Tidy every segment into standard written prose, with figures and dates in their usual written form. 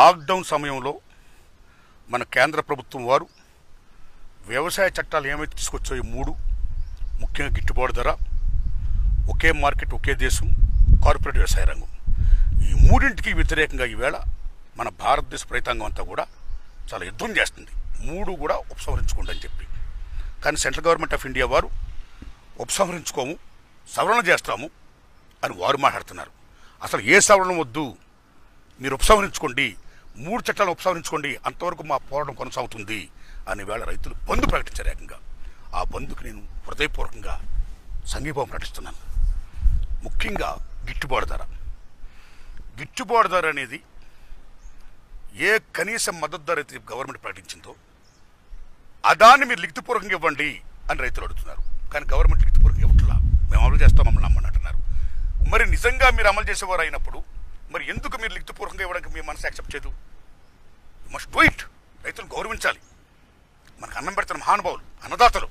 Lockdown సమయంలో మన కేంద్ర ప్రభుత్వం వారు వ్యవసాయ చట్టాలు ఏమైతే తీసుకొచ్చాయో మూడు, ముఖ్యంగా గిట్టుబాటు ధర, ఒకే మార్కెట్ ఒకే దేశం, కార్పొరేట్ వ్యవసాయ రంగం, ఈ మూడింటికి వ్యతిరేకంగా ఈవేళ మన భారతదేశ రైతాంగం అంతా కూడా చాలా యుద్ధం చేస్తుంది. మూడు కూడా ఉపసంహరించుకోండి అని చెప్పి. కానీ సెంట్రల్ గవర్నమెంట్ ఆఫ్ ఇండియా వారు ఉపసంహరించుకోము, సవరణ చేస్తాము అని వారు మాట్లాడుతున్నారు. అసలు ఏ సవరణ వద్దు, మీరు ఉపసంహరించుకోండి, మూడు చట్టాలను ఉపసంహరించుకోండి, అంతవరకు మా పోరాటం కొనసాగుతుంది అని వేళ రైతులు బంద్ ప్రకటించారు. ఏకంగా ఆ బంద్కు నేను హృదయపూర్వకంగా సంఘీభావం ప్రకటిస్తున్నాను. ముఖ్యంగా గిట్టుబాటు ధర. గిట్టుబాటు ధర అనేది ఏ కనీస మద్దతు ధర అయితే గవర్నమెంట్ ప్రకటించిందో దాన్ని మీరు లిఖితపూర్వకంగా ఇవ్వండి అని రైతులు అడుగుతున్నారు. కానీ గవర్నమెంట్ లిఖితపూర్వకంగా ఇవ్వట్లా, మేము అమలు చేస్తాం, మమ్మల్ని నమ్మని అంటున్నారు. మరి నిజంగా మీరు అమలు చేసేవారు అయినప్పుడు మరి ఎందుకు మీరు లిఖితపూర్వకంగా ఇవ్వడానికి మీ మనసు యాక్సెప్ట్ చేయదు? You must do it. రైతులు గౌరవించాలి. మనకు అన్నం పెడుతున్న మహానుభావులు, అన్నదాతలు.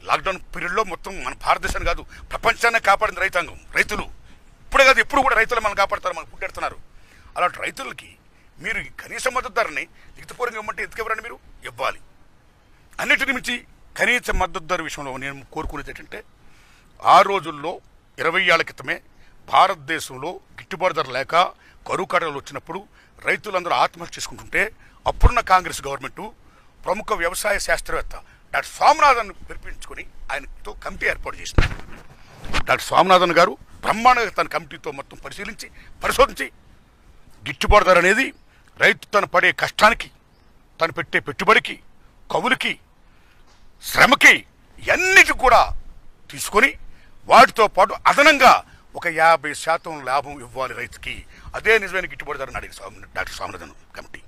లాక్డౌన్ పీరియడ్లో మొత్తం మన భారతదేశాన్ని కాదు ప్రపంచాన్ని కాపాడింది రైతాంగం, రైతులు. ఇప్పుడే కాదు ఎప్పుడు కూడా రైతులు మనల్ని కాపాడుతారు, మనకు పుట్టెడుతున్నారు. అలాంటి రైతులకి మీరు కనీస మద్దతు ధరని లిఖితపూర్వకంగా ఇవ్వమంటే ఎందుకు ఇవ్వరండి? మీరు ఇవ్వాలి. అన్నిటిని మించి కనీస మద్దతు ధర విషయంలో నేను కోరుకునేది ఏంటంటే, ఆ రోజుల్లో 20 ఏళ్ల క్రితమే భారతదేశంలో గిట్టుబాటు ధర లేక కరువు కాటకాలు వచ్చినప్పుడు రైతులందరూ ఆత్మహత్య చేసుకుంటుంటే అప్పుడున్న కాంగ్రెస్ గవర్నమెంటు ప్రముఖ వ్యవసాయ శాస్త్రవేత్త డాక్టర్ స్వామినాథన్ పిలిపించుకొని ఆయనతో కమిటీ ఏర్పాటు చేసింది. డాక్టర్ స్వామినాథన్ గారు బ్రహ్మాండంగా తన కమిటీతో మొత్తం పరిశోధించి గిట్టుబాటు ధర అనేది రైతు తను పడే కష్టానికి, తను పెట్టే పెట్టుబడికి, కవులకి, శ్రమకి అన్నిటి కూడా తీసుకొని వాటితో పాటు అదనంగా ఒక 50% లాభం ఇవ్వాలి రైతుకి. అదే నిజమైన గిట్టుబాటు ధరని అడిగి డాక్టర్ స్వామినాథన్ కమిటీ.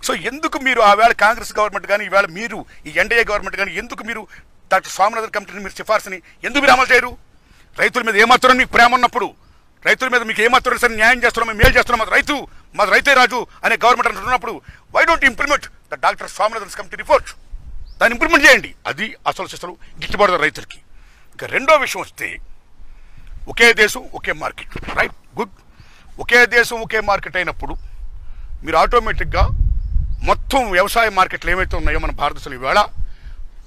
సో ఎందుకు మీరు ఆ వేళ కాంగ్రెస్ గవర్నమెంట్ కానీ ఈవేళ మీరు ఈ ఎన్డీఏ గవర్నమెంట్ కానీ ఎందుకు మీరు డాక్టర్ స్వామినాథన్ కమిటీని మీరు సిఫార్సుని ఎందుకు మీరు అమలు చేయరు? రైతుల మీద ఏమాత్రం మీకు ప్రేమ ఉన్నప్పుడు, రైతుల మీద మీకు ఏమాత్రం సరే న్యాయం చేస్తున్నాం, మేము మేలు చేస్తున్నాం, మాది రైతే రాజు అనే గవర్నమెంట్ అంటున్నప్పుడు why don't implement the doctor Swaminathan committee report? దాన్ని ఇంప్లిమెంట్ చేయండి. అది అసలు గిట్టుబాటు ధర రైతులకి. ఇక రెండో విషయం వస్తే, ఒకే దేశం ఒకే మార్కెట్. Right, good. ఒకే దేశం ఒకే మార్కెట్ అయినప్పుడు మీరు ఆటోమేటిక్గా మొత్తం వ్యవసాయ మార్కెట్లు ఏవైతే ఉన్నాయో మన భారతదేశంలో ఈవేళ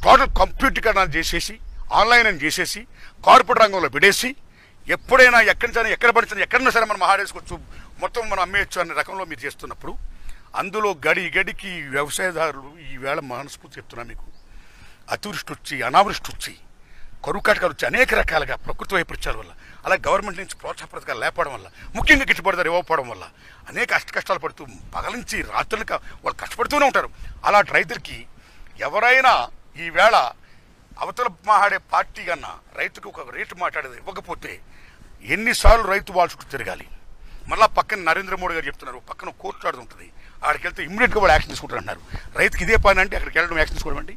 టోటల్ కంప్యూటీకరణ చేసేసి, ఆన్లైన్ అని చేసేసి, కార్పొరేట్ రంగంలో విడేసి, ఎప్పుడైనా ఎక్కడి నుంచి ఎక్కడ పడినా ఎక్కడైనా సరే మనం ఆడేసుకోవచ్చు, మొత్తం మనం అమ్మేయచ్చు అనే రకంలో మీరు చేస్తున్నప్పుడు అందులో గడికి వ్యవసాయదారులు ఈవేళ మనస్ఫూర్తి చెప్తున్నా మీకు, అతివృష్టి వచ్చి, అనావృష్టి వచ్చి, కరువు కాటకాలు వచ్చి, అనేక రకాలుగా ప్రకృతి వైపరీత్యాల వల్ల, అలా గవర్నమెంట్ నుంచి ప్రోత్సాహ పథకాలు లేకపోవడం వల్ల, ముఖ్యంగా గిట్టుబాటు ధర ఇవ్వకపోవడం వల్ల అనేక కష్టాలు పడుతూ పగలించి రాత్రులుగా వాళ్ళు కష్టపడుతూనే ఉంటారు. అలాంటి రైతులకి ఎవరైనా ఈవేళ అవతల మాట్లాడే పార్టీ కన్నా రైతుకు ఒక రేటు మాట్లాడేది ఇవ్వకపోతే ఎన్నిసార్లు రైతు వాళ్ళ చుట్టూ తిరగాలి? మళ్ళీ పక్కన నరేంద్ర మోడీ గారు చెప్తున్నారు, పక్కన కోర్టు ఆడుతూ ఉంటుంది, అక్కడికి వెళ్తే ఇమ్మీడియట్గా వాళ్ళు యాక్షన్ తీసుకుంటారు అంటారు. రైతుకి ఇదే పని అంటే అక్కడికి వెళ్ళడం యాక్షన్ తీసుకోవడం అండి?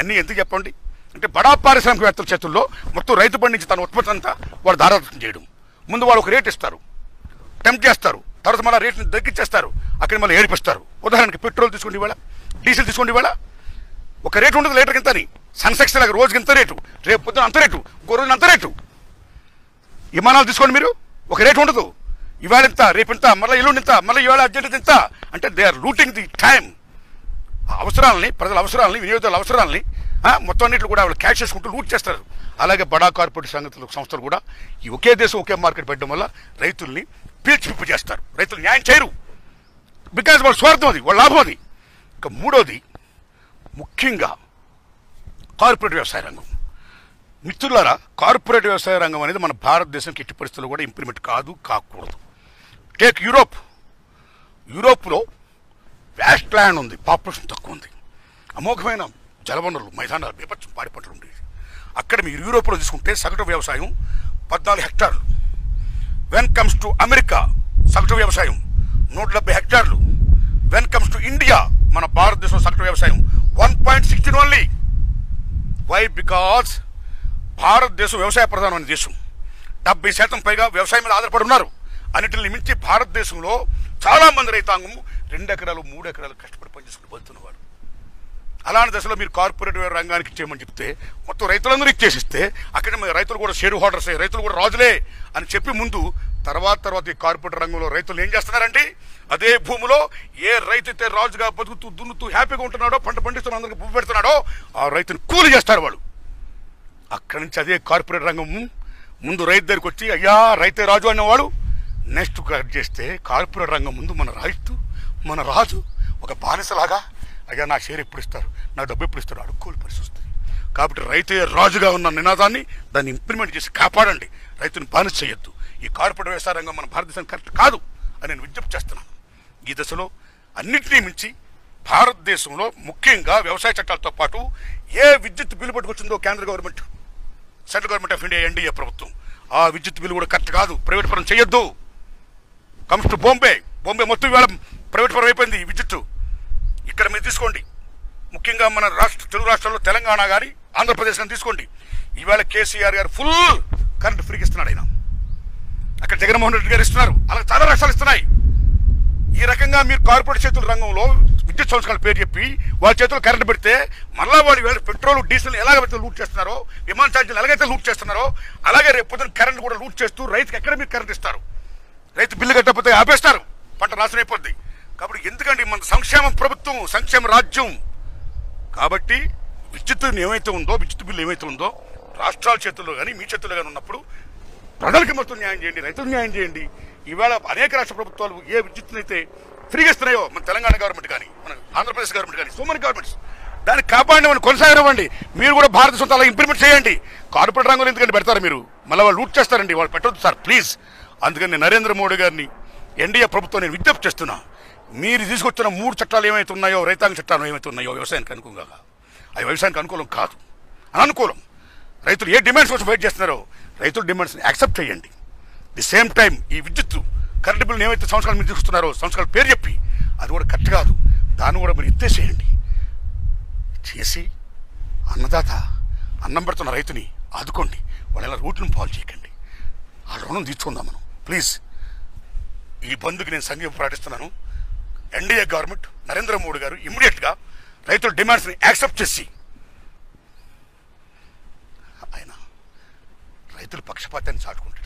అన్నీ ఎందుకు చెప్పండి? అంటే బడా పారిశ్రామికవేత్తల చేతుల్లో మొత్తం రైతు పండించి తన ఉత్పత్తి అంతా వాళ్ళు దారాదత్తం చేయడం. ముందు వాళ్ళు ఒక రేటు ఇస్తారు, టెంప్ట్ చేస్తారు, తర్వాత మళ్ళీ రేటుని తగ్గించేస్తారు, అక్కడ మళ్ళీ ఏడిపిస్తారు. ఉదాహరణకి పెట్రోల్ తీసుకోండి, ఇవాళ డీజిల్ తీసుకోండి, ఇవాళ ఒక రేటు ఉంటుంది లీటర్కి ఇంత అని, సన్సెక్స్ లాగా రోజుకి ఇంత రేటు, రేపు పొద్దున అంత రేటు, ఇంకో రోజున అంత రేటు. విమానాలు తీసుకోండి, మీరు ఒక రేటు ఉండదు, ఇవాళ ఇంత, రేపు ఇంత, మళ్ళీ ఎల్లుండి ఇంత, మళ్ళీ ఇవాళ అర్జెంట్ ఇంత. అంటే they are looting the time. అవసరాలని, ప్రజల అవసరాలని, వినియోగదారుల అవసరాలని మొత్తం అన్నింటిలో కూడా వాళ్ళు క్యాష్ చేసుకుంటూ లూట్ చేస్తారు. అలాగే బడా కార్పొరేట్ సంస్థలు కూడా ఈ ఒకే దేశం ఒకే మార్కెట్ పెట్టడం వల్ల రైతుల్ని పీల్చిపిప్పు చేస్తారు. రైతులు న్యాయం చేయరు, బికాజ్ వాళ్ళ స్వార్థం అది, వాళ్ళ లాభం అది. ఇక మూడోది ముఖ్యంగా కార్పొరేట్ వ్యవసాయ రంగం. మిత్రులారా, కార్పొరేట్ వ్యవసాయ రంగం అనేది మన భారతదేశానికి ఎట్టి పరిస్థితుల్లో కూడా ఇంప్లిమెంట్ కాకూడదు. టేక్ యూరోప్లో వ్యాస్ట్ ల్యాండ్ ఉంది, పాపులేషన్ తక్కువ ఉంది, అమోఘమైన జలవనరులు, మైదానాలు, బీభత్సం పాడిపట్లు ఉండేవి. అక్కడ మీరు యూరోప్లో తీసుకుంటే సగటు వ్యవసాయం 14 హెక్టార్లు. వెన్ కమ్స్ టు అమెరికా సగటు వ్యవసాయం 170 హెక్టార్లు. వెన్ కమ్స్ టు ఇండియా, మన భారతదేశం సగటు వ్యవసాయం 1.16 ఓన్లీ. వై? బికాజ్ భారతదేశం వ్యవసాయ ప్రధానమైన దేశం. 70% పైగా వ్యవసాయం మీద ఆధారపడి ఉన్నారు. అన్నిటిని మించి భారతదేశంలో చాలామంది రైతాంగం 2 ఎకరాలు 3 ఎకరాలు కష్టపడి పనిచేసుకుని బతున్నవాడు. అలాంటి దశలో మీరు కార్పొరేట్ రంగానికి ఇచ్చేయమని చెప్తే మొత్తం రైతులందరూ ఇచ్చేసిస్తే అక్కడ రైతులు కూడా షేర్ హోల్డర్సే, రైతులు కూడా రాజులే అని చెప్పి ముందు తర్వాత ఈ కార్పొరేట్ రంగంలో రైతులు ఏం చేస్తున్నారండి? అదే భూమిలో ఏ రైతు అయితే రాజుగా బతుకుతూ దున్నుతూ హ్యాపీగా ఉంటున్నాడో, పంట పండిస్తున్న అందరికి పువ్వు పెడుతున్నాడో ఆ రైతుని కూలి చేస్తారు వాళ్ళు. అక్కడి నుంచి అదే కార్పొరేట్ రంగం ముందు రైతు దగ్గరికి వచ్చి అయ్యా రైతే రాజు అనేవాడు. నెక్స్ట్ కట్ చేస్తే కార్పొరేట్ రంగం ముందు మన రాజు ఒక బానిసలాగా అయ్యా నా షేర్ ఎప్పుడు ఇస్తారు, నా డబ్బు ఎప్పుడు ఇస్తారు అడుక్కోని పరిస్థితి వస్తుంది. కాబట్టి రైతే రాజుగా ఉన్న నినాదాన్ని దాన్ని ఇంప్లిమెంట్ చేసి కాపాడండి. రైతుని బానిస చేయొద్దు. ఈ కార్పొరేట్ వ్యవసాయ రంగం మన భారతదేశం కరెక్ట్ కాదు అని నేను విజ్ఞప్తి చేస్తున్నాను. ఈ దశలో అన్నింటినీ మించి భారతదేశంలో ముఖ్యంగా వ్యవసాయ చట్టాలతో పాటు ఏ విద్యుత్ బిల్లు పట్టుకొచ్చిందో కేంద్ర government, central government of India NDA ప్రభుత్వం, ఆ విద్యుత్ బిల్లు కూడా కరెక్ట్ కాదు. ప్రైవేట్ పరం చేయొద్దు. కమ్స్ టు బాంబే మొత్తం ఇవాళ ప్రైవేట్ పరం అయిపోయింది ఈ విద్యుత్తు. ఇక్కడ మీరు తీసుకోండి, ముఖ్యంగా మన తెలుగు రాష్ట్రాల్లో తెలంగాణ కానీ ఆంధ్రప్రదేశ్ కానీ తీసుకోండి. ఈవేళ కేసీఆర్ గారు ఫుల్ కరెంట్ ఫ్రీకి ఇస్తున్నాడు. ఆయన అక్కడ జగన్మోహన్ రెడ్డి గారు ఇస్తున్నారు. అలా చాలా రాష్ట్రాలు ఇస్తున్నాయి. ఈ రకంగా మీరు కార్పొరేట్ చేతుల రంగంలో విద్యుత్ సంస్థల పేరు చెప్పి వాళ్ళ చేతులు కరెంట్ పెడితే మళ్ళా వాళ్ళు పెట్రోల్ డీజిల్ ఎలాగైతే లూట్ చేస్తున్నారో, విమాన ఛార్జీలు ఎలాగైతే లూట్ చేస్తున్నారో అలాగే రేపు పొద్దున కరెంట్ కూడా లూట్ చేస్తూ రైతుకి ఎక్కడ మీరు కరెంట్ ఇస్తారు? రైతు బిల్లు కట్టకపోతే ఆపేస్తారు, పంట నాశనం అయిపోద్ది. కాబట్టి ఎందుకంటే మన సంక్షేమ ప్రభుత్వం, సంక్షేమ రాజ్యం. కాబట్టి విద్యుత్ ఏమైతే ఉందో, విద్యుత్ బిల్లు ఏమైతే ఉందో రాష్ట్రాల చేతుల్లో కానీ మీ చేతుల్లో కానీ ఉన్నప్పుడు ప్రజలకి మొత్తం న్యాయం చేయండి, రైతులకు న్యాయం చేయండి. ఈవేళ అనేక రాష్ట్ర ప్రభుత్వాలు ఏ విద్యుత్తునైతే ఫ్రీగా ఇస్తున్నాయో, మన తెలంగాణ గవర్నమెంట్ కానీ మన ఆంధ్రప్రదేశ్ గవర్నమెంట్ కానీ, సో మెనీ గవర్నమెంట్స్ దాన్ని కాపాడినవ్వండి, కొనసాగనివ్వండి. మీరు కూడా భారతదేశంతో అలా ఇంప్లిమెంట్ చేయండి. కార్పొరేట్ రంగంలో ఎందుకంటే పెడతారు మీరు, మళ్ళీ వాళ్ళు లూట్ చేస్తారండి, వాళ్ళు పెట్టొద్దు సార్ ప్లీజ్. అందుకని నరేంద్ర మోడీ గారిని ఎన్డీఏ ప్రభుత్వం నేను విజ్ఞప్తి చేస్తున్నా, మీరు తీసుకొచ్చిన 3 చట్టాలు ఏమైతే ఉన్నాయో, రైతాంగ చట్టాలు ఏమైతే ఉన్నాయో వ్యవసాయానికి అనుకూలంగా, అవి వ్యవసాయానికి అనుకూలం కాదు, అననుకూలం. రైతులు ఏ డిమాండ్స్ కోసం వెయిట్ చేస్తున్నారో రైతుల డిమాండ్స్ని యాక్సెప్ట్ చేయండి. ది సేమ్ టైం ఈ విద్యుత్ కరెంట్ బిల్లు ఏమైతే సంవత్సరాలు మీరు తీసుకున్నారో, సంవత్సరాల పేరు చెప్పి అది కూడా కరెక్ట్ కాదు, దాన్ని కూడా మీరు ఎత్తేసేయండి. చేసి అన్నదాత అన్నం పెడుతున్న రైతుని ఆదుకోండి. వాళ్ళు ఎలా రూట్లను పాలు చేయకండి. ఆ రుణం తీర్చుకుందాం మనం ప్లీజ్. ఈ బంద్కి నేను సంఘీయం ప్రకటిస్తున్నాను. ఎన్డీఏ గవర్నమెంట్, నరేంద్ర మోడీ గారు ఇమ్మీడియట్గా రైతుల డిమాండ్స్ని యాక్సెప్ట్ చేసి, ఆయన రైతుల పక్షపాతాన్ని చాటుకుంటాడు.